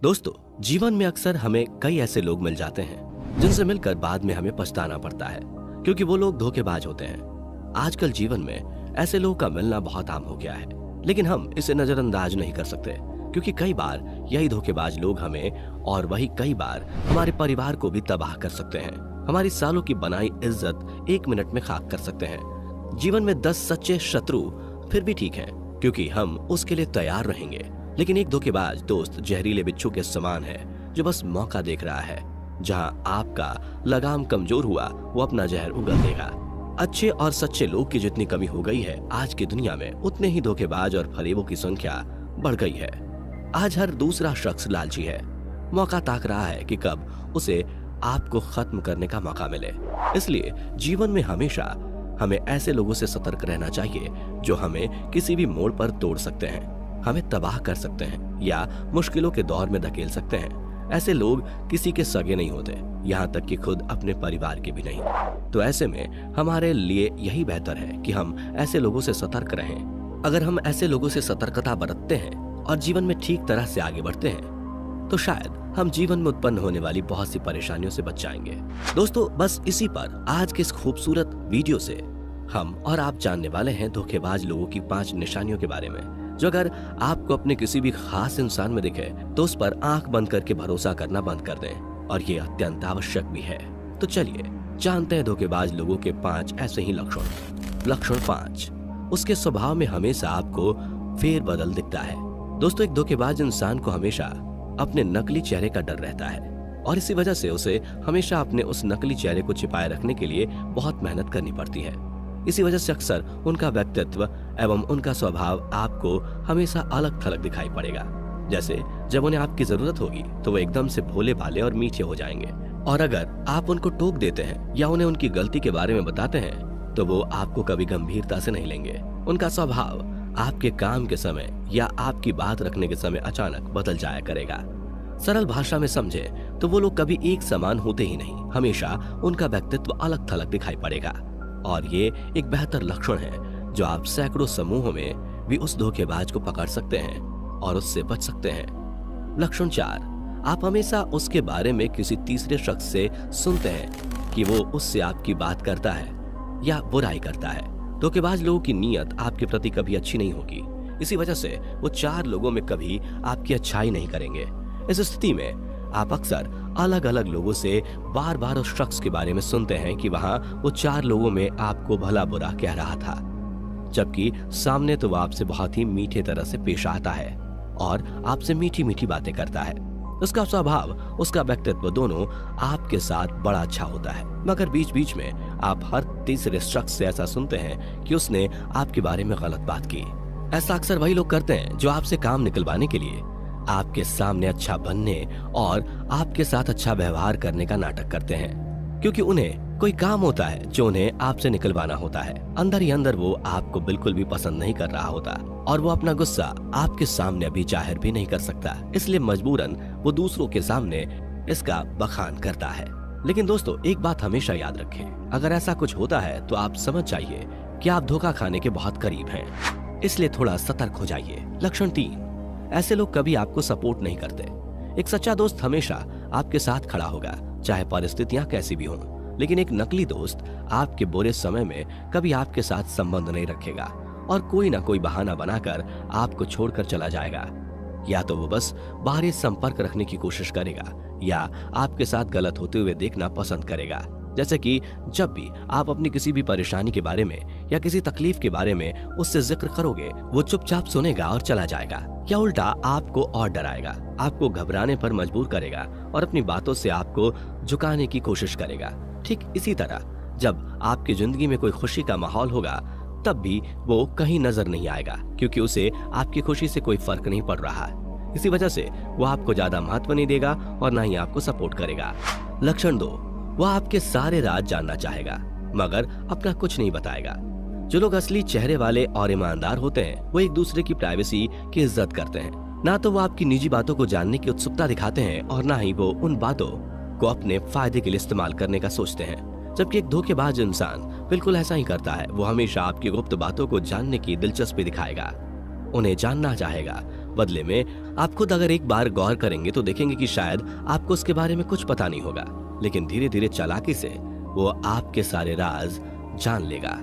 दोस्तों, जीवन में अक्सर हमें कई ऐसे लोग मिल जाते हैं जिनसे मिलकर बाद में हमें पछताना पड़ता है, क्योंकि वो लोग धोखेबाज होते हैं। आजकल जीवन में ऐसे लोगों का मिलना बहुत आम हो गया है, लेकिन हम इसे नजरअंदाज नहीं कर सकते, क्योंकि कई बार यही धोखेबाज लोग हमें और वही कई बार हमारे परिवार को भी तबाह कर सकते हैं। हमारी सालों की बनाई इज्जत एक मिनट में खाक कर सकते हैं। जीवन में 10 सच्चे शत्रु फिर भी ठीक हैं, क्योंकि हम उसके लिए तैयार रहेंगे, लेकिन एक धोखेबाज दोस्त जहरीले बिच्छू के समान है, जो बस मौका देख रहा है। जहां आपका लगाम कमजोर हुआ, वो अपना जहर उगल देगा। अच्छे और सच्चे लोग की जितनी कमी हो गई है आज की दुनिया में, उतने ही धोखेबाज और फरेबों की संख्या बढ़ गई है। आज हर दूसरा शख्स लालची है, मौका ताक रहा है कि कब उसे आपको खत्म करने का मौका मिले। इसलिए जीवन में हमेशा हमें ऐसे लोगों से सतर्क रहना चाहिए जो हमें किसी भी मोड़ पर तोड़ सकते हैं, हमें तबाह कर सकते हैं या मुश्किलों के दौर में धकेल सकते हैं। ऐसे लोग किसी के सगे नहीं होते, यहाँ तक कि खुद अपने परिवार के भी नहीं। तो ऐसे में हमारे लिए यही बेहतर है कि हम ऐसे लोगों से सतर्क रहें। अगर हम ऐसे लोगों से सतर्कता बरतते हैं और जीवन में ठीक तरह से आगे बढ़ते हैं, तो शायद हम जीवन में उत्पन्न होने वाली बहुत सी परेशानियों से बच जाएंगे। दोस्तों, बस इसी पर आज के इस खूबसूरत वीडियो से हम और आप जानने वाले हैं धोखेबाज लोगों की 5 निशानियों के बारे में, जो अगर आपको अपने किसी भी खास इंसान में दिखे तो उस पर आंख बंद करके भरोसा करना बंद कर दें, और ये अत्यंत आवश्यक भी है। तो चलिए जानते हैं धोखेबाज लोगों के 5 ऐसे ही लक्षण। लक्षण 5, उसके स्वभाव में हमेशा आपको फेरबदल दिखता है। दोस्तों, एक धोखेबाज इंसान को हमेशा अपने नकली चेहरे का डर रहता है, और इसी वजह से उसे हमेशा अपने उस नकली चेहरे को छिपाए रखने के लिए बहुत मेहनत करनी पड़ती है। इसी वजह से अक्सर उनका व्यक्तित्व एवं उनका स्वभाव आपको हमेशा अलग थलग दिखाई पड़ेगा। जैसे जब उन्हें आपकी जरूरत होगी तो वो एकदम से भोले भाले और मीठे हो जाएंगे, और अगर आप उनको टोक देते हैं या उन्हें उनकी गलती के बारे में बताते हैं तो वो आपको कभी गंभीरता से नहीं लेंगे। उनका स्वभाव आपके काम के समय या आपकी बात रखने के समय अचानक बदल जाया करेगा। सरल भाषा में समझे तो वो लोग कभी एक समान होते ही नहीं, हमेशा उनका व्यक्तित्व अलग थलग दिखाई पड़ेगा, और ये एक बेहतर लक्षण है जो आप सैकड़ों समूहों में भी उस धोखेबाज को पकड़ सकते हैं और उससे बच सकते हैं। लक्षण 4, आप हमेशा उसके बारे में किसी तीसरे शख्स से सुनते हैं कि वो उससे आपकी बात करता है या बुराई करता है। धोखेबाज लोगों की नीयत आपके प्रति कभी अच्छी नहीं होगी, इसी वजह से वो 4 लोगों में कभी आपकी अच्छाई नहीं करेंगे। इस स्थिति में आप अक्सर अलग अलग लोगों से बार बार उस शख्स के बारे में सुनते हैं कि वहां वो 4 लोगों में आपको भला बुरा कह रहा था, जबकि सामने तो वो आपसे बहुत ही मीठे तरह से पेश आता है और आपसे मीठी मीठी बातें करता है। उसका स्वभाव, उसका व्यक्तित्व दोनों आपके साथ बड़ा अच्छा होता है, मगर बीच बीच में आप हर तीसरे शख्स से ऐसा सुनते हैं कि उसने आपके बारे में गलत बात की। ऐसा अक्सर वही लोग करते हैं जो आपसे काम निकलवाने के लिए आपके सामने अच्छा बनने और आपके साथ अच्छा व्यवहार करने का नाटक करते हैं, क्योंकि उन्हें कोई काम होता है जो उन्हें आपसे निकलवाना होता है। अंदर ही अंदर वो आपको बिल्कुल भी पसंद नहीं कर रहा होता, और वो अपना गुस्सा आपके सामने अभी जाहिर भी नहीं कर सकता, इसलिए मजबूरन वो दूसरों के सामने इसका बखान करता है। लेकिन दोस्तों, एक बात हमेशा याद रखें, अगर ऐसा कुछ होता है तो आप समझ जाइए कि आप धोखा खाने के बहुत करीब हैं, इसलिए थोड़ा सतर्क हो जाइए। लक्षण 3, ऐसे लोग कभी आपको सपोर्ट नहीं करते। एक सच्चा दोस्त हमेशा आपके साथ खड़ा होगा, चाहे परिस्थितियां कैसी भी हों, लेकिन एक नकली दोस्त आपके बुरे समय में कभी आपके साथ संबंध नहीं रखेगा और कोई ना कोई बहाना बनाकर आपको छोड़कर चला जाएगा। या तो वो बस बाहरी संपर्क रखने की कोशिश करेगा या आपके साथ गलत होते हुए देखना पसंद करेगा। जैसे कि जब भी आप अपनी किसी भी परेशानी के बारे में या किसी तकलीफ के बारे में उससे जिक्र करोगे, वो चुपचाप सुनेगा और चला जाएगा, या उल्टा आपको और डराएगा, आपको घबराने पर मजबूर करेगा और अपनी बातों से आपको झुकाने की कोशिश करेगा। ठीक इसी तरह जब आपकी जिंदगी में कोई खुशी का माहौल होगा, तब भी वो कहीं नजर नहीं आएगा, क्योंकि उसे आपकी खुशी से कोई फर्क नहीं पड़ रहा। इसी वजह से वो आपको ज्यादा महत्व नहीं देगा और ना ही आपको सपोर्ट करेगा। लक्षण 2, वह आपके सारे राज जानना चाहेगा मगर अपना कुछ नहीं बताएगा। जो लोग असली चेहरे वाले और ईमानदार होते हैं, वो एक दूसरे की प्राइवेसी की इज्जत करते हैं। ना तो वो आपकी निजी बातों को जानने की उत्सुकता दिखाते हैं और ना ही वो उन बातों को अपने फायदे के लिए इस्तेमाल करने का सोचते हैं। जबकि एक धोखेबाज इंसान बिल्कुल ऐसा ही करता है। वो हमेशा आपकी गुप्त बातों को जानने की दिलचस्पी दिखाएगा, उन्हें जानना चाहेगा, बदले में आप खुद अगर एक बार गौर करेंगे तो देखेंगे कि शायद आपको उसके बारे में कुछ पता नहीं होगा, लेकिन धीरे धीरे चालाकी से वो आपके सारे राज जान लेगा।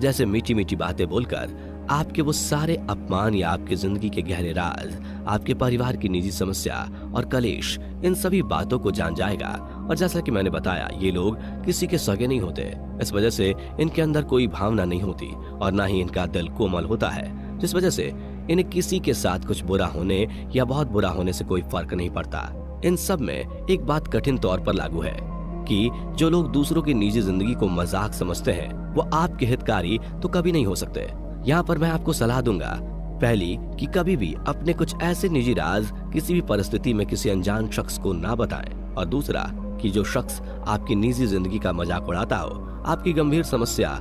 जैसे मीठी मीठी बातें बोलकर आपके वो सारे अपमान या आपकी जिंदगी के गहरे राज, आपके परिवार की निजी समस्या और कलेश, इन सभी बातों को जान जाएगा। और जैसा कि मैंने बताया, ये लोग किसी के सगे नहीं होते, इस वजह से इनके अंदर कोई भावना नहीं होती और ना ही इनका दिल कोमल होता है, जिस वजह से इन्हें किसी के साथ कुछ बुरा होने या बहुत बुरा होने से कोई फर्क नहीं पड़ता। इन सब में एक बात कठिन तौर पर लागू है कि जो लोग दूसरों की निजी जिंदगी को मजाक समझते हैं, वो आपके हितकारी तो कभी नहीं हो सकते। यहाँ पर मैं आपको सलाह दूंगा, पहली कि कभी भी अपने कुछ ऐसे निजी राज किसी भी परिस्थिति में किसी अनजान शख्स को ना बताएं, और दूसरा कि जो शख्स आपकी निजी जिंदगी का मजाक उड़ाता हो, आपकी गंभीर समस्या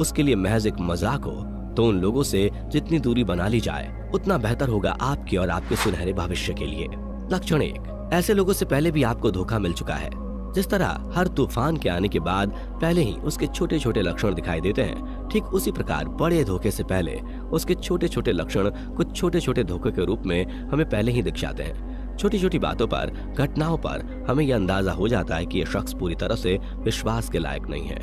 उसके लिए महज एक मजाक हो, तो उन लोगों से जितनी दूरी बना ली जाए उतना बेहतर होगा आपके और आपके सुनहरे भविष्य के लिए। लक्षण 1, ऐसे लोगों से पहले भी आपको धोखा मिल चुका है। जिस तरह हर तूफान के आने के बाद पहले ही उसके छोटे छोटे लक्षण दिखाई देते हैं, ठीक उसी प्रकार बड़े धोखे से पहले उसके छोटे छोटे लक्षण कुछ छोटे छोटे धोखे के रूप में हमें पहले ही दिख जाते हैं। छोटी छोटी बातों पर, घटनाओं पर हमें यह अंदाजा हो जाता है कि यह शख्स पूरी तरह से विश्वास के लायक नहीं है,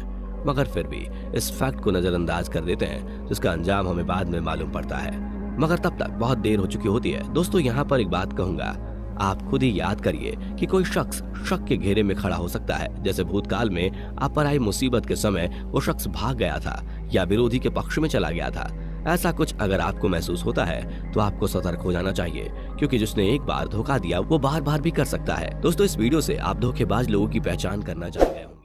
मगर फिर भी इस फैक्ट को नजरअंदाज कर देते हैं, जिसका अंजाम हमें बाद में मालूम पड़ता है, मगर तब तक बहुत देर हो चुकी होती है। दोस्तों, यहाँ पर एक बात कहूंगा, आप खुद ही याद करिए कि कोई शख्स शक के घेरे में खड़ा हो सकता है। जैसे भूतकाल में आप पर आई मुसीबत के समय वो शख्स भाग गया था या विरोधी के पक्ष में चला गया था। ऐसा कुछ अगर आपको महसूस होता है तो आपको सतर्क हो जाना चाहिए, क्योंकि जिसने एक बार धोखा दिया वो बार बार भी कर सकता है। दोस्तों, इस वीडियो से आप धोखेबाज लोगों की पहचान करना चाह रहे हो।